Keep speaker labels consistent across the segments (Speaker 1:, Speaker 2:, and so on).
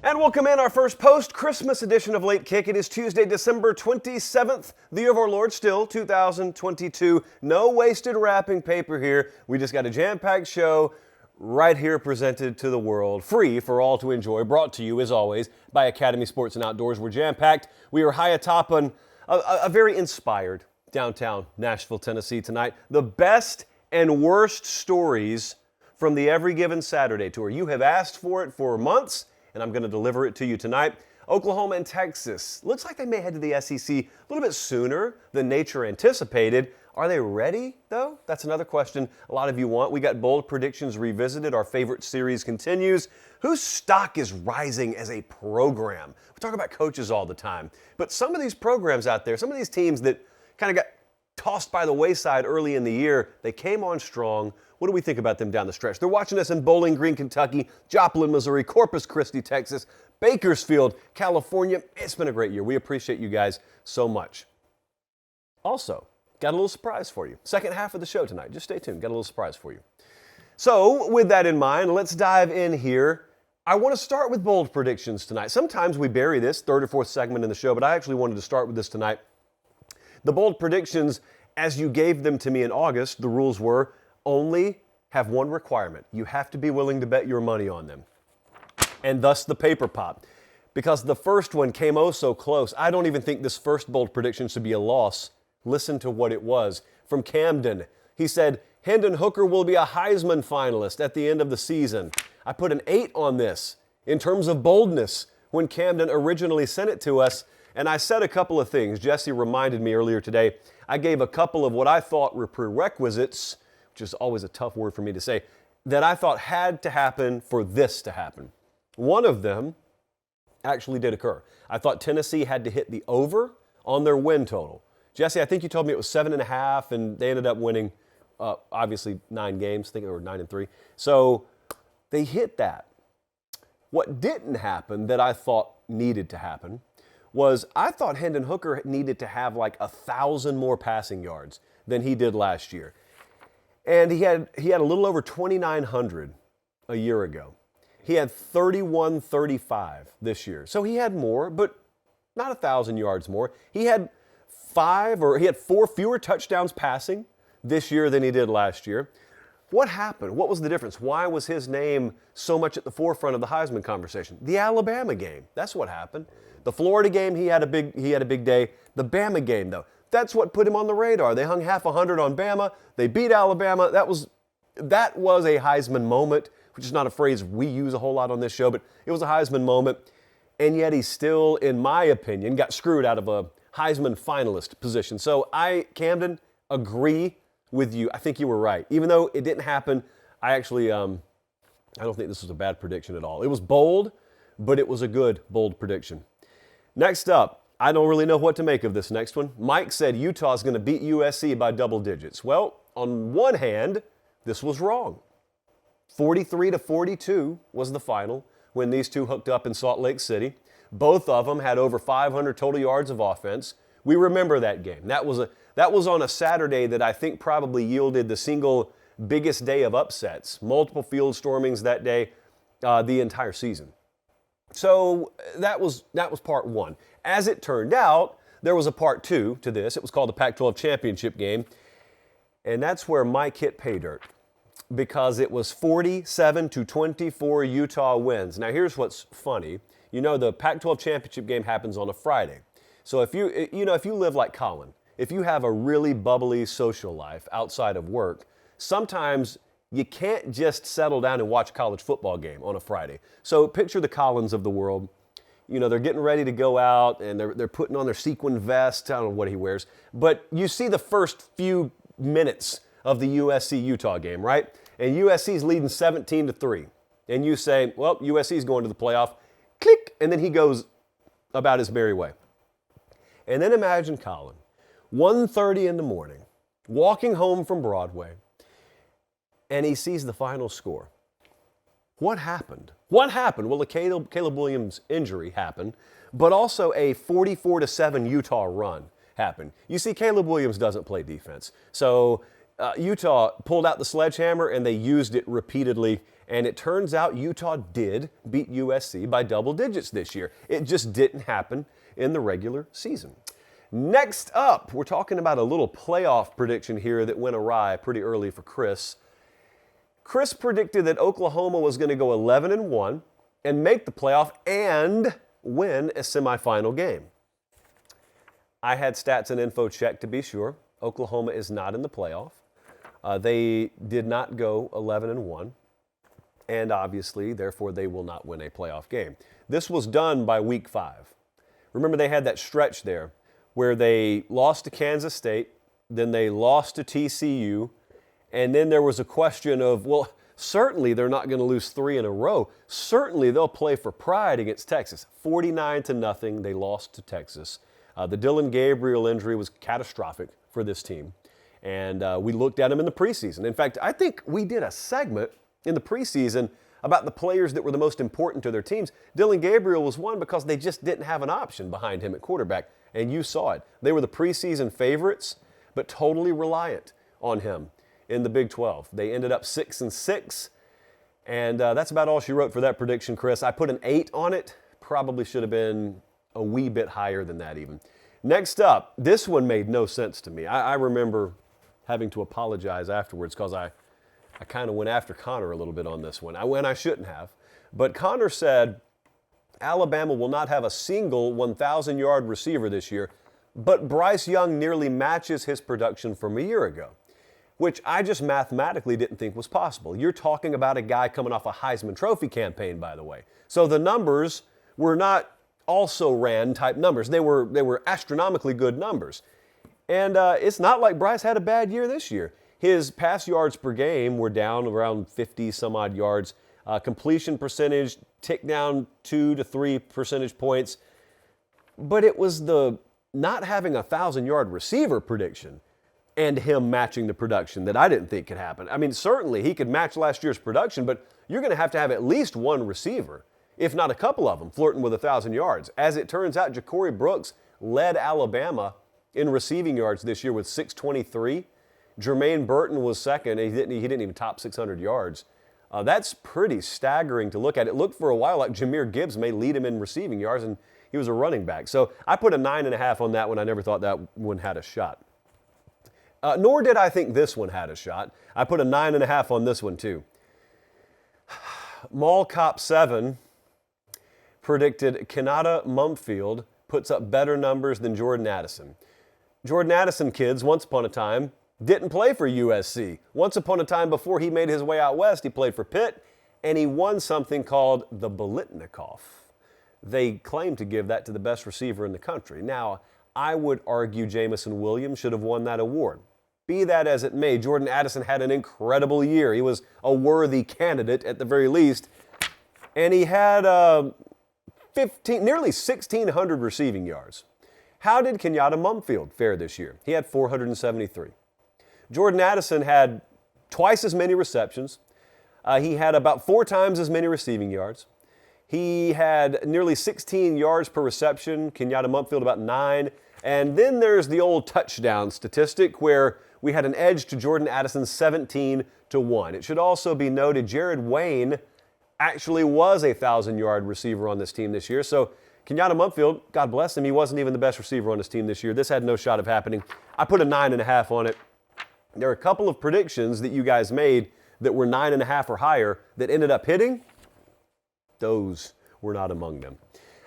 Speaker 1: And welcome in our first post-Christmas edition of Late Kick. It is Tuesday, December 27th, the year of our Lord still, 2022. No wasted wrapping paper here. We just got a jam-packed show right here presented to the world, free for all to enjoy, brought to you, as always, by Academy Sports and Outdoors. We're jam-packed. We are high atop on a very inspired downtown Nashville, Tennessee tonight. The best and worst stories from the Every Given Saturday tour. You have asked for it for months, and I'm going to deliver it to you tonight. Oklahoma and Texas. Looks like they may head to the SEC a little bit sooner than nature anticipated. Are they ready, though? That's another question a lot of you want. We got Bold Predictions Revisited. Our favorite series continues. Whose stock is rising as a program? We talk about coaches all the time. But some of these programs out there, some of these teams that kind of got tossed by the wayside early in the year, they came on strong. What do we think about them down the stretch? They're watching us in Bowling Green, Kentucky, Joplin, Missouri, Corpus Christi, Texas, Bakersfield, California. It's been a great year. We appreciate you guys so much. Also, got a little surprise for you. Second half of the show tonight. Just stay tuned. Got a little surprise for you. So, with that in mind, let's dive in here. I want to start with bold predictions tonight. Sometimes we bury this, third or fourth segment in the show, but I actually wanted to start with this tonight. The bold predictions, as you gave them to me in August, the rules were only have one requirement. You have to be willing to bet your money on them. And thus the paper pop. Because the first one came oh so close. I don't even think this first bold prediction should be a loss. Listen to what it was. From Camden, he said, Hendon Hooker will be a Heisman finalist at the end of the season. I put an 8 on this in terms of boldness when Camden originally sent it to us. And I said a couple of things. Jesse reminded me earlier today. I gave a couple of what I thought were prerequisites, which is always a tough word for me to say, that I thought had to happen for this to happen. One of them actually did occur. I thought Tennessee had to hit the over on their win total. Jesse, I think you told me it was 7.5, and they ended up winning, obviously, 9 games. I think they were 9-3. So they hit that. What didn't happen that I thought needed to happen was I thought Hendon Hooker needed to have like 1,000 more passing yards than he did last year. And he had a little over 2,900 a year ago. He had 3,135 this year. So he had more, but not 1,000 yards more. He had 4 fewer touchdowns passing this year than he did last year. What happened? What was the difference? Why was his name so much at the forefront of the Heisman conversation? The Alabama game. That's what happened. The Florida game, he had a big day. The Bama game, though, that's what put him on the radar. They hung half 100 on Bama. They beat Alabama. That was a Heisman moment, which is not a phrase we use a whole lot on this show, but it was a Heisman moment. And yet he still, in my opinion, got screwed out of a Heisman finalist position. So Camden, agree with you. I think you were right. Even though it didn't happen, I actually, I don't think this was a bad prediction at all. It was bold, but it was a good, bold prediction. Next up, I don't really know what to make of this next one. Mike said Utah's going to beat USC by double digits. Well, on one hand, this was wrong. 43-42 was the final when these two hooked up in Salt Lake City. Both of them had over 500 total yards of offense. We remember that game. That was on a Saturday that I think probably yielded the single biggest day of upsets. Multiple field stormings that day, the entire season. So that was part one. As it turned out, there was a part 2 to this. It was called the Pac-12 Championship game. And that's where Mike hit pay dirt, because it was 47-24 Utah wins. Now here's what's funny. You know, the Pac-12 Championship game happens on a Friday. So if you live like Colin, if you have a really bubbly social life outside of work, sometimes you can't just settle down and watch a college football game on a Friday. So picture the Collins of the world. You know, they're getting ready to go out and they're putting on their sequin vest. I don't know what he wears. But you see the first few minutes of the USC-Utah game, right? And USC's leading 17-3. And you say, well, USC's going to the playoff. Click, and then he goes about his merry way. And then imagine Colin, 1:30 in the morning, walking home from Broadway, and he sees the final score. What happened? What happened? Well, the Caleb Williams injury happened, but also a 44-7 Utah run happened. You see, Caleb Williams doesn't play defense. So Utah pulled out the sledgehammer and they used it repeatedly. And it turns out Utah did beat USC by double digits this year. It just didn't happen in the regular season. Next up, we're talking about a little playoff prediction here that went awry pretty early for Chris. Chris predicted that Oklahoma was going to go 11-1 and make the playoff and win a semifinal game. I had stats and info checked to be sure. Oklahoma is not in the playoff. They did not go 11-1. And obviously, therefore, they will not win a playoff game. This was done by week 5. Remember, they had that stretch there where they lost to Kansas State, then they lost to TCU, and then there was a question of, well, certainly they're not going to lose 3 in a row. Certainly they'll play for pride against Texas. 49-0, they lost to Texas. The Dylan Gabriel injury was catastrophic for this team, and we looked at them in the preseason. In fact, I think we did a segment in the preseason about the players that were the most important to their teams. Dylan Gabriel was one because they just didn't have an option behind him at quarterback, and you saw it. They were the preseason favorites, but totally reliant on him in the Big 12. They ended up 6-6, and that's about all she wrote for that prediction, Chris. I put an 8 on it. Probably should have been a wee bit higher than that even. Next up, this one made no sense to me. I remember having to apologize afterwards because I kind of went after Connor a little bit on this one. I shouldn't have. But Connor said Alabama will not have a single 1,000-yard receiver this year, but Bryce Young nearly matches his production from a year ago, which I just mathematically didn't think was possible. You're talking about a guy coming off a Heisman Trophy campaign, by the way. So the numbers were not also-ran type numbers. They were astronomically good numbers. And it's not like Bryce had a bad year this year. His pass yards per game were down around 50-some-odd yards. Completion percentage ticked down 2 to 3 percentage points. But it was the not having a 1,000-yard receiver prediction and him matching the production that I didn't think could happen. I mean, certainly he could match last year's production, but you're going to have at least one receiver, if not a couple of them, flirting with 1,000 yards. As it turns out, Ja'Cory Brooks led Alabama in receiving yards this year with 623. Jermaine Burton was second, and he didn't even top 600 yards. That's pretty staggering to look at. It looked for a while like Jahmyr Gibbs may lead him in receiving yards, and he was a running back. So I put a 9.5 on that one. I never thought that one had a shot. Nor did I think this one had a shot. I put a 9.5 on this one, too. Mall Cop 7 predicted Kenyatta Mumfield puts up better numbers than Jordan Addison. Jordan Addison, kids, once upon a time, didn't play for USC. Once upon a time before he made his way out west, he played for Pitt, and he won something called the Biletnikoff. They claim to give that to the best receiver in the country. Now, I would argue Jamison Williams should have won that award. Be that as it may, Jordan Addison had an incredible year. He was a worthy candidate at the very least, and he had nearly 1,600 receiving yards. How did Kenyatta Mumfield fare this year? He had 473. Jordan Addison had twice as many receptions. He had about 4 times as many receiving yards. He had nearly 16 yards per reception. Kenyatta Mumfield about 9. And then there's the old touchdown statistic where we had an edge to Jordan Addison 17-1. It should also be noted Jared Wayne actually was a 1,000-yard receiver on this team this year. So Kenyatta Mumfield, God bless him, he wasn't even the best receiver on his team this year. This had no shot of happening. I put a 9.5 on it. There are a couple of predictions that you guys made that were 9.5 or higher that ended up hitting. Those were not among them.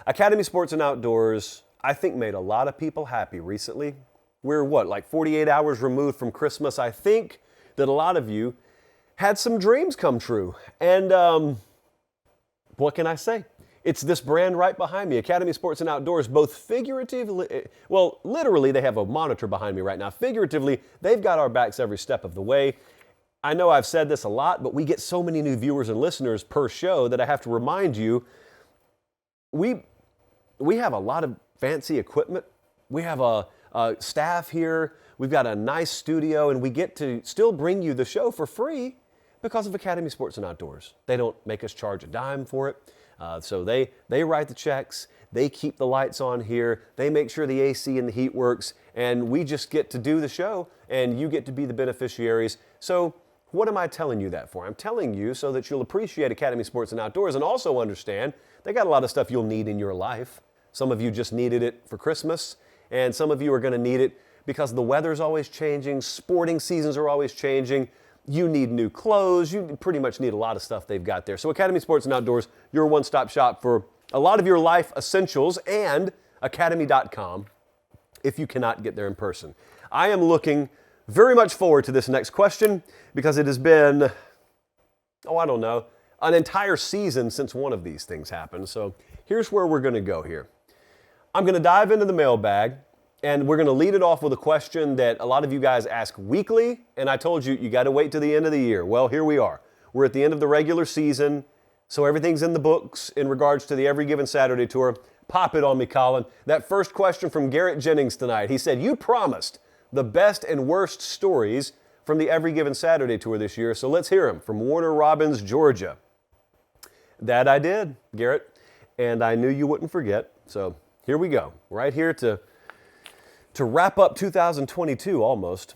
Speaker 1: Academy Sports and Outdoors, I think, made a lot of people happy recently. We're like 48 hours removed from Christmas. I think that a lot of you had some dreams come true. And what can I say? It's this brand right behind me, Academy Sports and Outdoors, both figuratively, well, literally, they have a monitor behind me right now. Figuratively, they've got our backs every step of the way. I know I've said this a lot, but we get so many new viewers and listeners per show that I have to remind you, we have a lot of fancy equipment. We have a staff here. We've got a nice studio, and we get to still bring you the show for free Because of Academy Sports and Outdoors. They don't make us charge a dime for it. So they write the checks, they keep the lights on here, they make sure the AC and the heat works, and we just get to do the show, and you get to be the beneficiaries. So what am I telling you that for? I'm telling you so that you'll appreciate Academy Sports and Outdoors and also understand they got a lot of stuff you'll need in your life. Some of you just needed it for Christmas, and some of you are going to need it because the weather's always changing, sporting seasons are always changing. You need new clothes. You pretty much need a lot of stuff they've got there. So Academy Sports and Outdoors, your one-stop shop for a lot of your life essentials, and academy.com if you cannot get there in person. I am looking very much forward to this next question because it has been, I don't know, an entire season since one of these things happened. So here's where we're going to go here. I'm going to dive into the mailbag. And we're going to lead it off with a question that a lot of you guys ask weekly, and I told you got to wait to the end of the year. Well, here we are. We're at the end of the regular season, so everything's in the books in regards to the Every Given Saturday Tour. Pop it on me, Colin. That first question from Garrett Jennings tonight. He said, you promised the best and worst stories from the Every Given Saturday Tour this year, so let's hear them from Warner Robins, Georgia. That I did, Garrett, and I knew you wouldn't forget, so here we go. Right here to wrap up 2022 almost.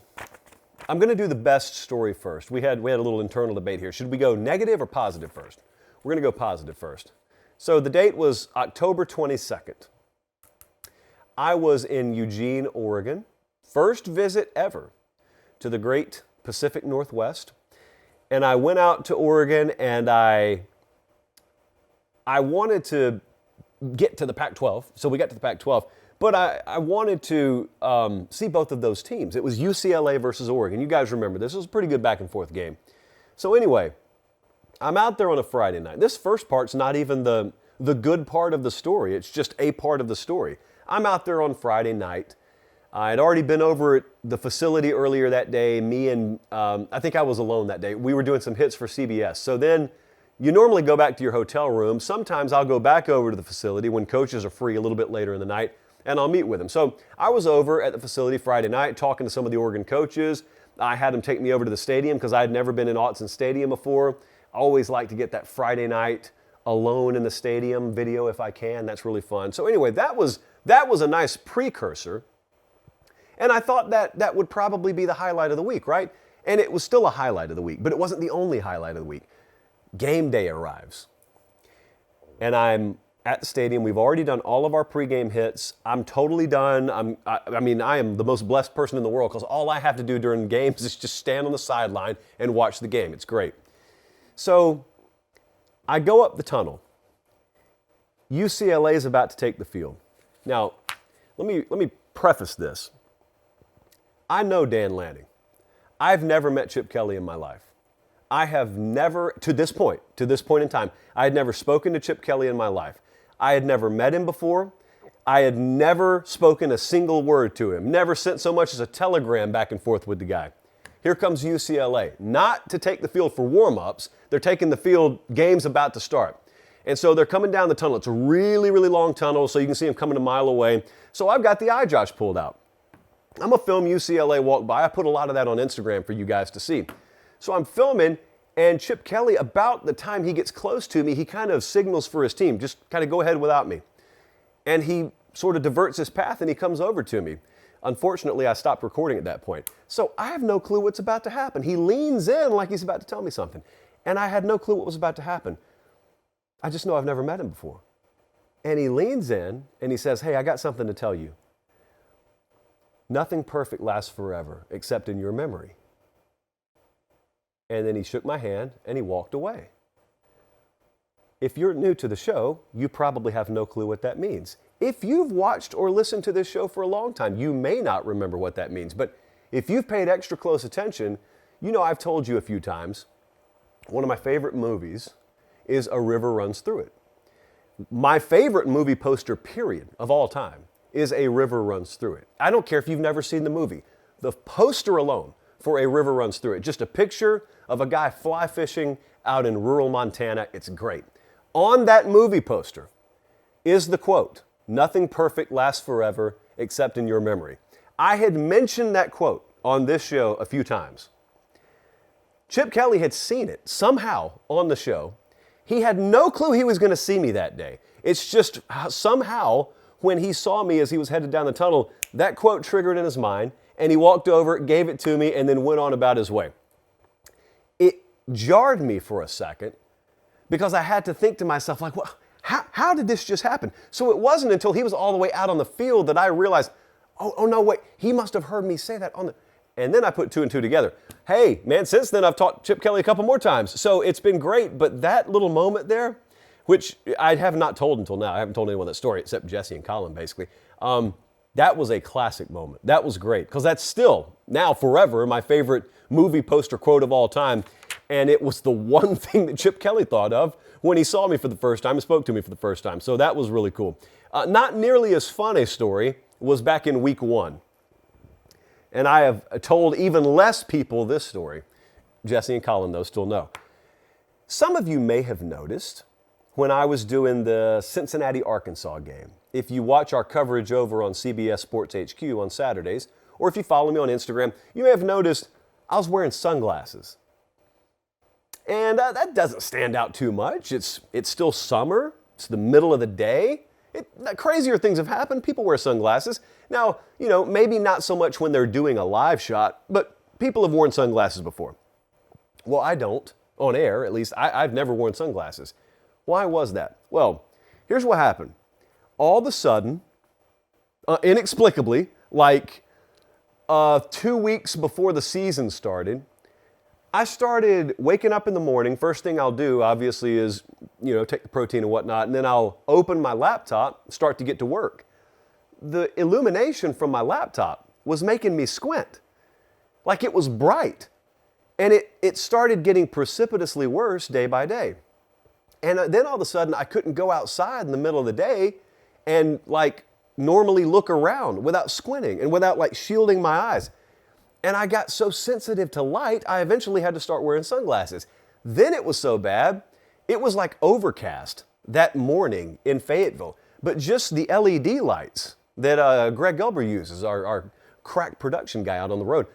Speaker 1: I'm going to do the best story first. We had a little internal debate here. Should we go negative or positive first? We're going to go positive first. So the date was October 22nd. I was in Eugene, Oregon. First visit ever to the great Pacific Northwest. And I went out to Oregon and I wanted to get to the Pac-12. So we got to the Pac-12. But I wanted to see both of those teams. It was UCLA versus Oregon. You guys remember this. It was a pretty good back and forth game. So anyway, I'm out there on a Friday night. This first part's not even the good part of the story. It's just a part of the story. I'm out there on Friday night. I had already been over at the facility earlier that day. Me and I think I was alone that day. We were doing some hits for CBS. So then you normally go back to your hotel room. Sometimes I'll go back over to the facility when coaches are free a little bit later in the night, and I'll meet with them. So I was over at the facility Friday night talking to some of the Oregon coaches. I had them take me over to the stadium because I had never been in Autzen Stadium before. I always like to get that Friday night alone in the stadium video if I can. That's really fun. So anyway, that was a nice precursor. And I thought that would probably be the highlight of the week, right? And it was still a highlight of the week, but it wasn't the only highlight of the week. Game day arrives. And I'm at the stadium. We've already done all of our pregame hits. I'm totally done. I am the most blessed person in the world because all I have to do during games is just stand on the sideline and watch the game. It's great. So I go up the tunnel. UCLA is about to take the field. Now, let me preface this. I know Dan Lanning. I've never met Chip Kelly in my life. I have never, to this point in time, I had never spoken to Chip Kelly in my life. I had never met him before. I had never spoken a single word to him, never sent so much as a telegram back and forth with the guy. Here comes UCLA, not to take the field for warm-ups. They're taking the field, game's about to start. And so they're coming down the tunnel. It's a really, really long tunnel, so you can see them coming a mile away. So I've got the iJosh pulled out. I'm going to film UCLA walk by. I put a lot of that on Instagram for you guys to see. So I'm filming, and Chip Kelly, about the time he gets close to me, he kind of signals for his team, just kind of go ahead without me. And he sort of diverts his path, and he comes over to me. Unfortunately, I stopped recording at that point. So I have no clue what's about to happen. He leans in like he's about to tell me something. And I had no clue what was about to happen. I just know I've never met him before. And he leans in, and he says, "Hey, I got something to tell you. Nothing perfect lasts forever, except in your memory." And then he shook my hand and he walked away. If you're new to the show, you probably have no clue what that means. If you've watched or listened to this show for a long time, you may not remember what that means. But if you've paid extra close attention, you know I've told you a few times, one of my favorite movies is A River Runs Through It. My favorite movie poster, period, of all time is A River Runs Through It. I don't care if you've never seen the movie. The poster alone for A River Runs Through It, just a picture of a guy fly fishing out in rural Montana. It's great. On that movie poster is the quote, "Nothing perfect lasts forever except in your memory." I had mentioned that quote on this show a few times. Chip Kelly had seen it somehow on the show. He had no clue he was going to see me that day. It's just somehow when he saw me as he was headed down the tunnel, that quote triggered in his mind, and he walked over, gave it to me, and then went on about his way. It jarred me for a second because I had to think to myself, like, well, how did this just happen? So it wasn't until he was all the way out on the field that I realized, oh no, wait, he must have heard me say that on the... And then I put two and two together. Hey, man, since then I've taught Chip Kelly a couple more times. So it's been great, but that little moment there, which I have not told until now. I haven't told anyone that story except Jesse and Colin, basically. That was a classic moment. That was great because that's still, now forever, my favorite movie poster quote of all time. And it was the one thing that Chip Kelly thought of when he saw me for the first time and spoke to me for the first time. So that was really cool. Not nearly as fun a story was back in week 1. And I have told even less people this story. Jesse and Colin, though, still know. Some of you may have noticed when I was doing the Cincinnati-Arkansas game. If you watch our coverage over on CBS Sports HQ on Saturdays, or if you follow me on Instagram, you may have noticed I was wearing sunglasses. And that doesn't stand out too much. It's still summer. It's the middle of the day. Crazier things have happened. People wear sunglasses. Now, maybe not so much when they're doing a live shot, but people have worn sunglasses before. Well, I don't. On air, at least. I've never worn sunglasses. Why was that? Well, here's what happened. All of a sudden, inexplicably, like 2 weeks before the season started, I started waking up in the morning. First thing I'll do, obviously, is, take the protein and whatnot, and then I'll open my laptop, start to get to work. The illumination from my laptop was making me squint. Like it was bright. And it started getting precipitously worse day by day. And then all of a sudden, I couldn't go outside in the middle of the day and normally look around without squinting and without shielding my eyes. And I got so sensitive to light, I eventually had to start wearing sunglasses. Then it was so bad, it was overcast that morning in Fayetteville. But just the LED lights that Greg Gelber uses, our crack production guy out on the road,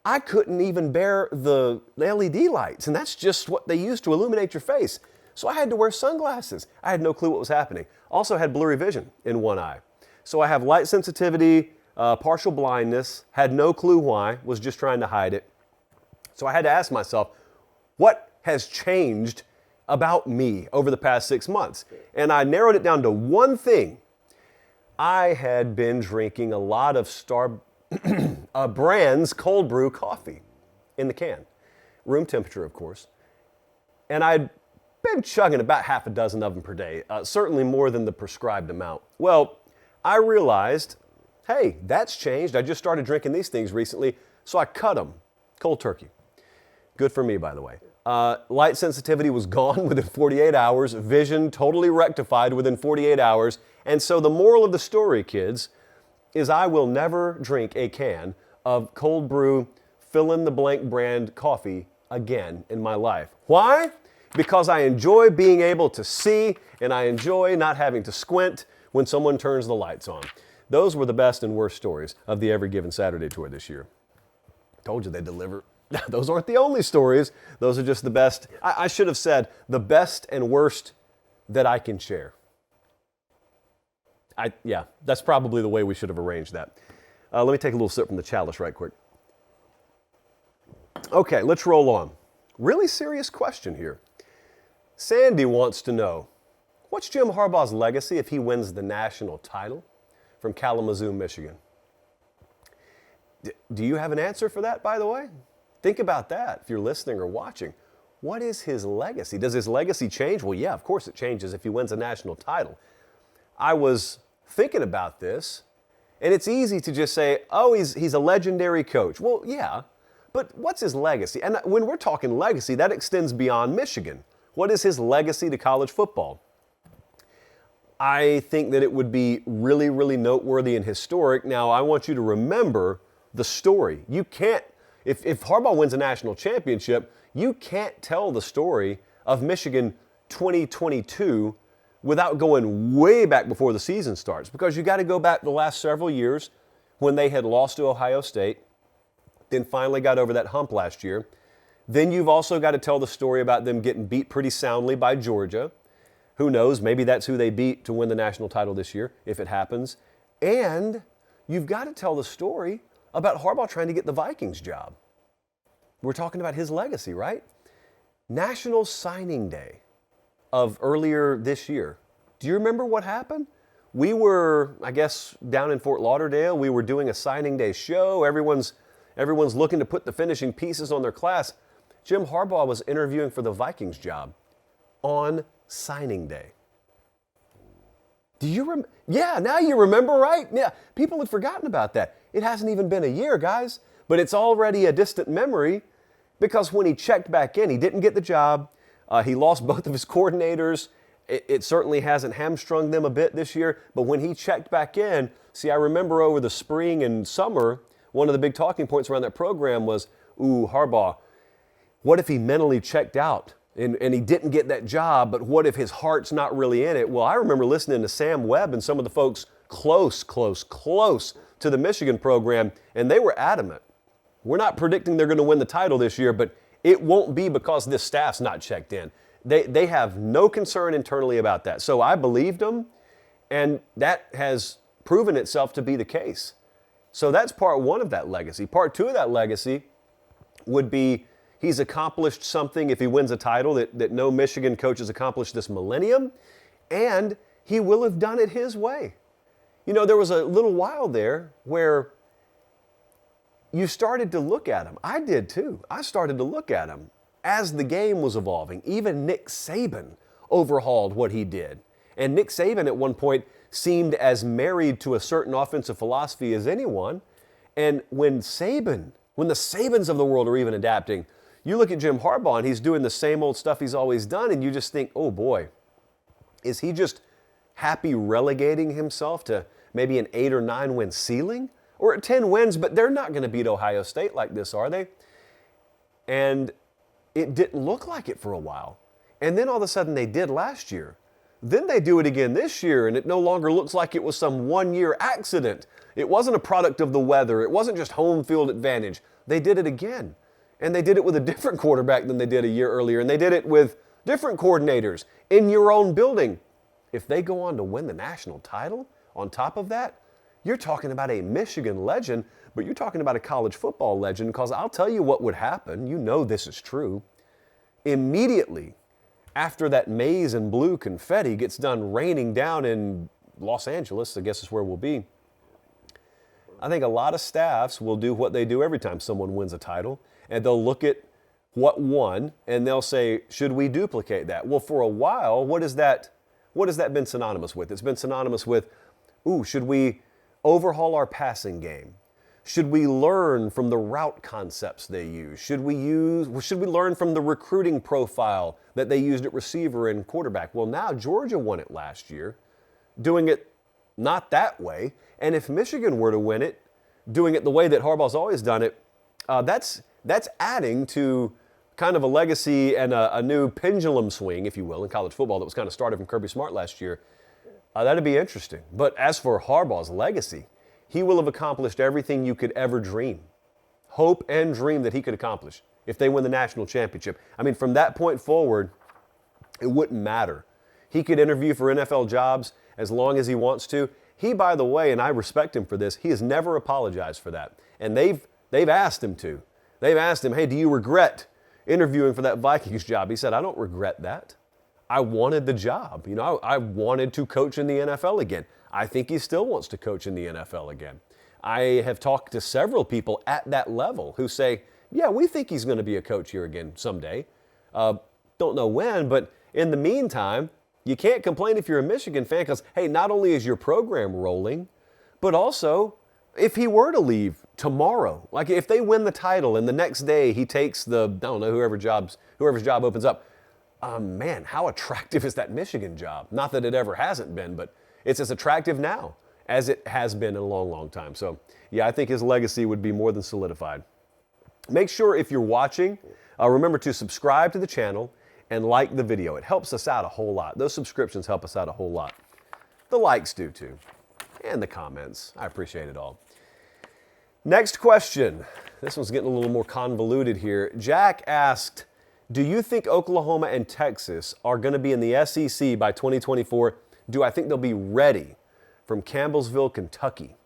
Speaker 1: I couldn't even bear the LED lights. And that's just what they use to illuminate your face. So I had to wear sunglasses. I had no clue what was happening. Also had blurry vision in one eye. So I have light sensitivity, partial blindness, had no clue why, was just trying to hide it. So I had to ask myself, what has changed about me over the past 6 months? And I narrowed it down to one thing. I had been drinking a lot of brand's cold brew coffee in the can. Room temperature, of course. And I'd been chugging about half a dozen of them per day, certainly more than the prescribed amount. Well, I realized, hey, that's changed. I just started drinking these things recently, so I cut them cold turkey. Good for me, by the way. Light sensitivity was gone within 48 hours, vision totally rectified within 48 hours. And so the moral of the story, kids, is I will never drink a can of cold brew fill-in-the-blank brand coffee again in my life. Why? Because I enjoy being able to see and I enjoy not having to squint when someone turns the lights on. Those were the best and worst stories of the Every Given Saturday tour this year. Told you they deliver. Those aren't the only stories. Those are just the best. I should have said the best and worst that I can share. Yeah, that's probably the way we should have arranged that. Let me take a little sip from the chalice right quick. Okay, let's roll on. Really serious question here. Sandy wants to know, what's Jim Harbaugh's legacy if he wins the national title from Kalamazoo, Michigan? Do you have an answer for that, by the way? Think about that if you're listening or watching. What is his legacy? Does his legacy change? Well, yeah, of course it changes if he wins a national title. I was thinking about this, and it's easy to just say, oh, he's a legendary coach. Well, yeah, but what's his legacy? And when we're talking legacy, that extends beyond Michigan. What is his legacy to college football? I think that it would be really, really noteworthy and historic. Now, I want you to remember the story. You can't, if Harbaugh wins a national championship, you can't tell the story of Michigan 2022 without going way back before the season starts, because you got to go back the last several years when they had lost to Ohio State, then finally got over that hump last year, Then you've also got to tell the story about them getting beat pretty soundly by Georgia. Who knows? Maybe that's who they beat to win the national title this year, if it happens. And you've got to tell the story about Harbaugh trying to get the Vikings job. We're talking about his legacy, right? National Signing Day of earlier this year. Do you remember what happened? We were, I guess, down in Fort Lauderdale. We were doing a signing day show. Everyone's looking to put the finishing pieces on their class. Jim Harbaugh was interviewing for the Vikings job on signing day. Do you remember? Yeah, now you remember, right? Yeah, people had forgotten about that. It hasn't even been a year, guys, but it's already a distant memory because when he checked back in, he didn't get the job. He lost both of his coordinators. It certainly hasn't hamstrung them a bit this year, but when he checked back in, see, I remember over the spring and summer, one of the big talking points around that program was, Harbaugh, what if he mentally checked out and he didn't get that job, but what if his heart's not really in it? Well, I remember listening to Sam Webb and some of the folks close to the Michigan program, and they were adamant. We're not predicting they're going to win the title this year, but it won't be because this staff's not checked in. They have no concern internally about that. So I believed them, and that has proven itself to be the case. So that's part one of that legacy. Part two of that legacy would be he's accomplished something, if he wins a title, that no Michigan coach has accomplished this millennium, and he will have done it his way. You know, there was a little while there where you started to look at him. I did too. I started to look at him as the game was evolving. Even Nick Saban overhauled what he did. And Nick Saban at one point seemed as married to a certain offensive philosophy as anyone. And when the Sabans of the world are even adapting, you look at Jim Harbaugh and he's doing the same old stuff he's always done, and you just think, oh boy, is he just happy relegating himself to maybe an 8 or 9 win ceiling? Or at 10 wins, but they're not going to beat Ohio State like this, are they? And it didn't look like it for a while. And then all of a sudden they did last year. Then they do it again this year, and it no longer looks like it was some one-year accident. It wasn't a product of the weather. It wasn't just home field advantage. They did it again. And they did it with a different quarterback than they did a year earlier. And they did it with different coordinators in your own building. If they go on to win the national title on top of that, you're talking about a Michigan legend, but you're talking about a college football legend, because I'll tell you what would happen. You know this is true. Immediately after that maize and blue confetti gets done raining down in Los Angeles, I guess is where we'll be, I think a lot of staffs will do what they do every time someone wins a title, and they'll look at what won, and they'll say, should we duplicate that? Well, for a while, what has that been synonymous with? It's been synonymous with, should we overhaul our passing game? Should we learn from the route concepts they use? Should we learn from the recruiting profile that they used at receiver and quarterback? Well, now Georgia won it last year, doing it not that way. And if Michigan were to win it, doing it the way that Harbaugh's always done it, that's adding to kind of a legacy and a new pendulum swing, if you will, in college football that was kind of started from Kirby Smart last year. That'd be interesting. But as for Harbaugh's legacy, he will have accomplished everything you could ever dream, hope and dream that he could accomplish if they win the national championship. I mean, from that point forward, it wouldn't matter. He could interview for NFL jobs as long as he wants to. He, by the way, and I respect him for this, he has never apologized for that. And they've asked him to. They've asked him, hey, do you regret interviewing for that Vikings job? He said, I don't regret that. I wanted the job. You know, I wanted to coach in the NFL again. I think he still wants to coach in the NFL again. I have talked to several people at that level who say, yeah, we think he's going to be a coach here again someday. Don't know when, but in the meantime, you can't complain if you're a Michigan fan because, hey, not only is your program rolling, but also if he were to leave tomorrow, like if they win the title and the next day he takes whoever's job opens up, man, how attractive is that Michigan job? Not that it ever hasn't been, but it's as attractive now as it has been in a long, long time. So, yeah, I think his legacy would be more than solidified. Make sure if you're watching, remember to subscribe to the channel and like the video. It helps us out a whole lot. Those subscriptions help us out a whole lot. The likes do too, and the comments. I appreciate it all. Next question. This one's getting a little more convoluted here. Jack asked, do you think Oklahoma and Texas are going to be in the SEC by 2024? Do I think they'll be ready? From Campbellsville, Kentucky.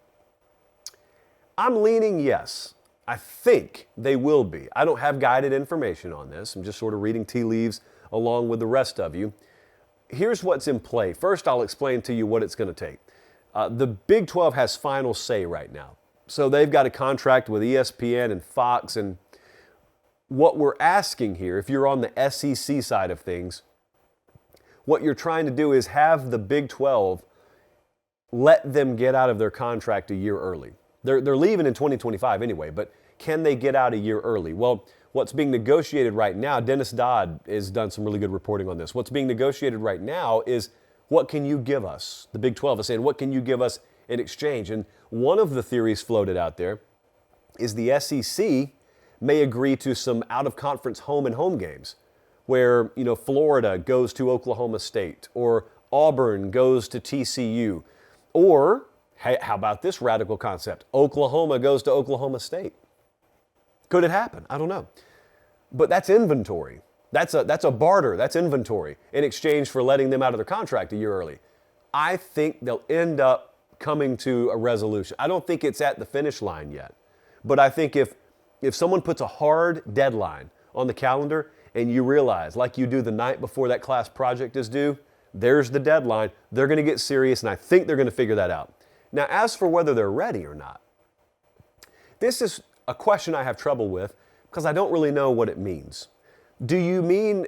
Speaker 1: I'm leaning yes. I think they will be. I don't have guided information on this. I'm just sort of reading tea leaves along with the rest of you. Here's what's in play. First, I'll explain to you what it's going to take. The Big 12 has final say right now. So they've got a contract with ESPN and Fox, and what we're asking here, if you're on the SEC side of things, what you're trying to do is have the Big 12 let them get out of their contract a year early. They're leaving in 2025 anyway, but can they get out a year early? Well, what's being negotiated right now, Dennis Dodd has done some really good reporting on this. What's being negotiated right now is, what can you give us? The Big 12 is saying, what can you give us in exchange? And one of the theories floated out there is the SEC may agree to some out-of-conference home-and-home games where, Florida goes to Oklahoma State or Auburn goes to TCU. Or, hey, how about this radical concept? Oklahoma goes to Oklahoma State. Could it happen? I don't know. But that's inventory. That's a barter. That's inventory in exchange for letting them out of their contract a year early. I think they'll end up coming to a resolution. I don't think it's at the finish line yet. But I think if someone puts a hard deadline on the calendar and you realize, like you do the night before that class project is due, there's the deadline. They're going to get serious, and I think they're going to figure that out. Now, as for whether they're ready or not, this is a question I have trouble with because I don't really know what it means. Do you mean,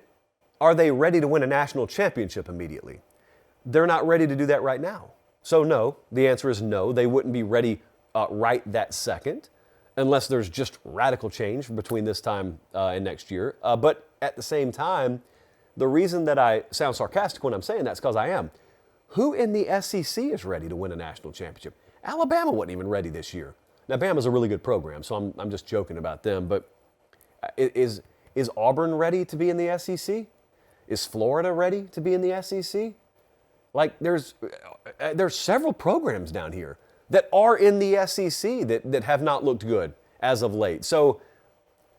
Speaker 1: are they ready to win a national championship immediately? They're not ready to do that right now. So no, the answer is no. They wouldn't be ready right that second unless there's just radical change between this time and next year. But at the same time, the reason that I sound sarcastic when I'm saying that is because I am. Who in the SEC is ready to win a national championship? Alabama wasn't even ready this year. Now, Bama's a really good program, so I'm just joking about them. But is Auburn ready to be in the SEC? Is Florida ready to be in the SEC? Like, there's several programs down here that are in the SEC that have not looked good as of late. So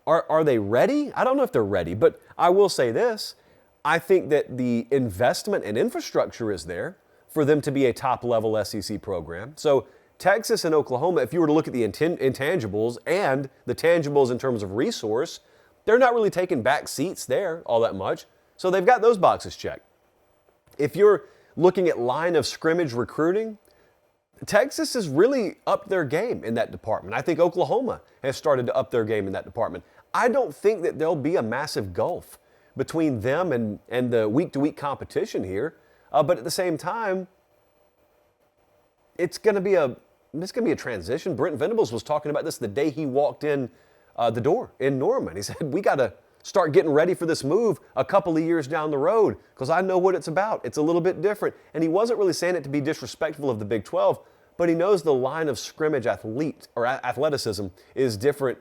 Speaker 1: are they ready? I don't know if they're ready, but I will say this. I think that the investment and infrastructure is there for them to be a top-level SEC program. So Texas and Oklahoma, if you were to look at the intangibles and the tangibles in terms of resource, they're not really taking back seats there all that much. So they've got those boxes checked. If you're looking at line of scrimmage recruiting, Texas has really upped their game in that department. I think Oklahoma has started to up their game in that department. I don't think that there'll be a massive gulf between them and the week-to-week competition here. But at the same time, it's going to be a transition. Brent Venables was talking about this the day he walked in the door in Norman. He said, we got to start getting ready for this move a couple of years down the road because I know what it's about. It's a little bit different. And he wasn't really saying it to be disrespectful of the Big 12, but he knows the line of scrimmage athleticism is different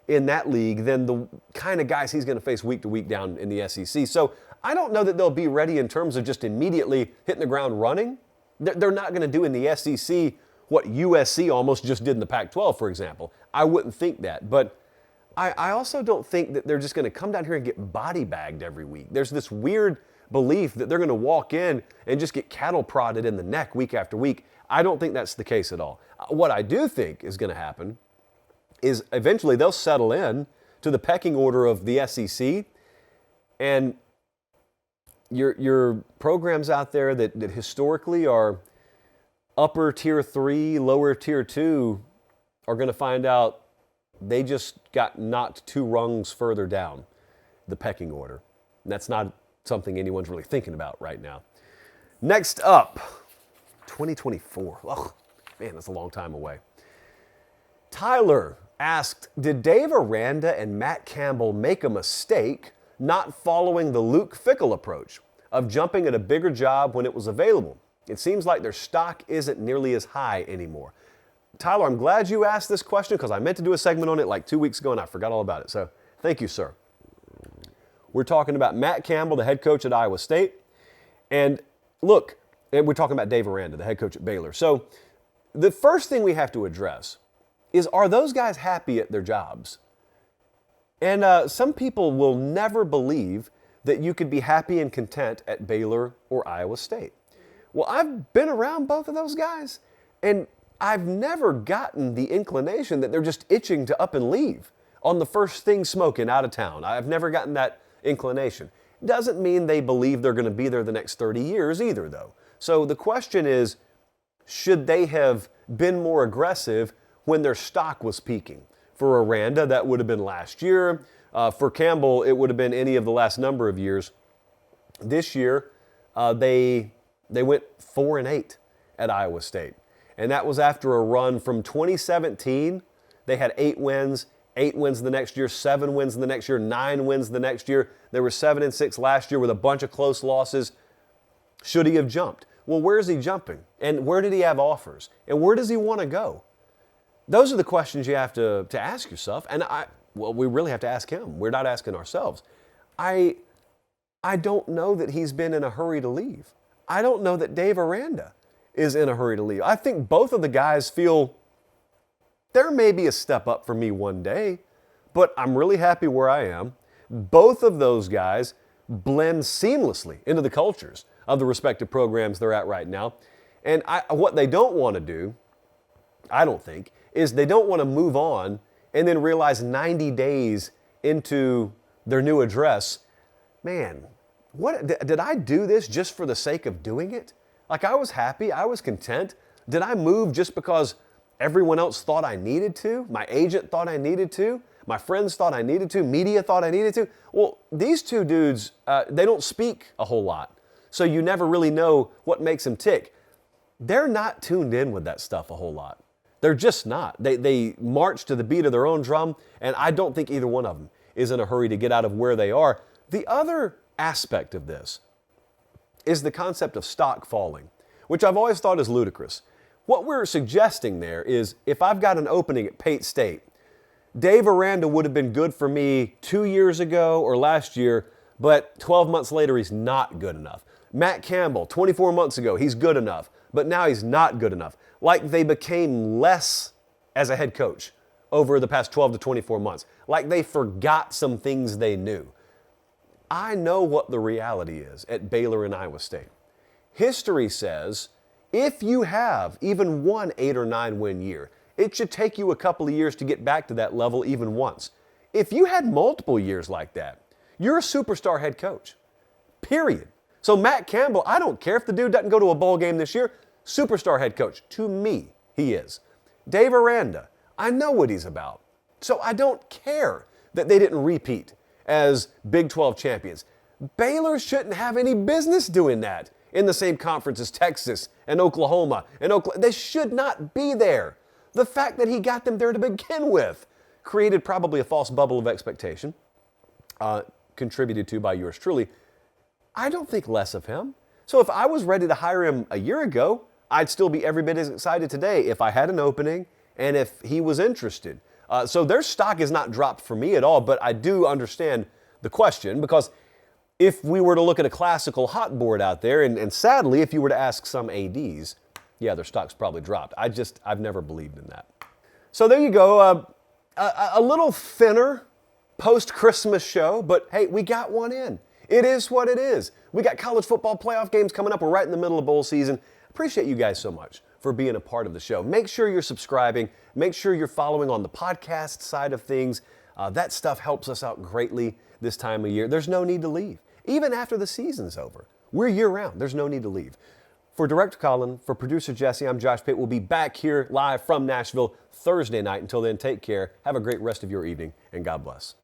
Speaker 1: in that league than the kind of guys he's going to face week to week down in the SEC. So I don't know that they'll be ready in terms of just immediately hitting the ground running. They're not going to do in the SEC what USC almost just did in the Pac-12, for example. I wouldn't think that. But I also don't think that they're just going to come down here and get body bagged every week. There's this weird belief that they're going to walk in and just get cattle prodded in the neck week after week. I don't think that's the case at all. What I do think is going to happen is eventually they'll settle in to the pecking order of the SEC, and your programs out there that historically are upper tier 3, lower tier 2 are going to find out they just got knocked 2 rungs further down the pecking order. And that's not something anyone's really thinking about right now. Next up, 2024. Oh, man, that's a long time away. Tyler asked, did Dave Aranda and Matt Campbell make a mistake not following the Luke Fickell approach of jumping at a bigger job when it was available? It seems like their stock isn't nearly as high anymore. Tyler, I'm glad you asked this question because I meant to do a segment on it like 2 weeks ago and I forgot all about it. So thank you, sir. We're talking about Matt Campbell, the head coach at Iowa State. And look, we're talking about Dave Aranda, the head coach at Baylor. So the first thing we have to address is, are those guys happy at their jobs? And some people will never believe that you could be happy and content at Baylor or Iowa State. Well, I've been around both of those guys, and I've never gotten the inclination that they're just itching to up and leave on the first thing smoking out of town. I've never gotten that inclination. Doesn't mean they believe they're going to be there the next 30 years either, though. So the question is, should they have been more aggressive when their stock was peaking? For Aranda, that would have been last year. For Campbell, it would have been any of the last number of years. This year, they went 4-8 at Iowa State. And that was after a run from 2017. They had 8 wins the next year, 7 wins the next year, 9 wins the next year. They were 7-6 last year with a bunch of close losses. Should he have jumped? Well, where is he jumping? And where did he have offers? And where does he want to go? Those are the questions you have to ask yourself. And we really have to ask him. We're not asking ourselves. I don't know that he's been in a hurry to leave. I don't know that Dave Aranda is in a hurry to leave. I think both of the guys feel there may be a step up for me one day, but I'm really happy where I am. Both of those guys blend seamlessly into the cultures of the respective programs they're at right now. And what they don't want to do, I don't think, is they don't want to move on and then realize 90 days into their new address, man, what did I do this just for the sake of doing it? Like, I was happy, I was content. Did I move just because everyone else thought I needed to? My agent thought I needed to? My friends thought I needed to? Media thought I needed to? Well, these two dudes, they don't speak a whole lot. So you never really know what makes them tick. They're not tuned in with that stuff a whole lot. They're just not. They march to the beat of their own drum, and I don't think either one of them is in a hurry to get out of where they are. The other aspect of this is the concept of stock falling, which I've always thought is ludicrous. What we're suggesting there is, if I've got an opening at Pate State, Dave Aranda would have been good for me 2 years ago or last year, but 12 months later, he's not good enough. Matt Campbell, 24 months ago, he's good enough, but now he's not good enough. Like they became less as a head coach over the past 12 to 24 months. Like they forgot some things they knew. I know what the reality is at Baylor and Iowa State. History says if you have even one 8 or 9 win year, it should take you a couple of years to get back to that level even once. If you had multiple years like that, you're a superstar head coach, period. So Matt Campbell, I don't care if the dude doesn't go to a bowl game this year, superstar head coach. To me, he is. Dave Aranda, I know what he's about. So I don't care that they didn't repeat as Big 12 champions. Baylor shouldn't have any business doing that in the same conference as Texas and Oklahoma. They should not be there. The fact that he got them there to begin with created probably a false bubble of expectation, contributed to by yours truly. I don't think less of him. So if I was ready to hire him a year ago, I'd still be every bit as excited today if I had an opening and if he was interested. So their stock is not dropped for me at all, but I do understand the question, because if we were to look at a classical hot board out there, and sadly, if you were to ask some ADs, yeah, their stock's probably dropped. I've never believed in that. So there you go, a little thinner post-Christmas show, but hey, we got one in. It is what it is. We got college football playoff games coming up. We're right in the middle of bowl season. Appreciate you guys so much for being a part of the show. Make sure you're subscribing. Make sure you're following on the podcast side of things. That stuff helps us out greatly this time of year. There's no need to leave. Even after the season's over, we're year-round. There's no need to leave. For Director Colin, for Producer Jesse, I'm Josh Pate. We'll be back here live from Nashville Thursday night. Until then, take care. Have a great rest of your evening, and God bless.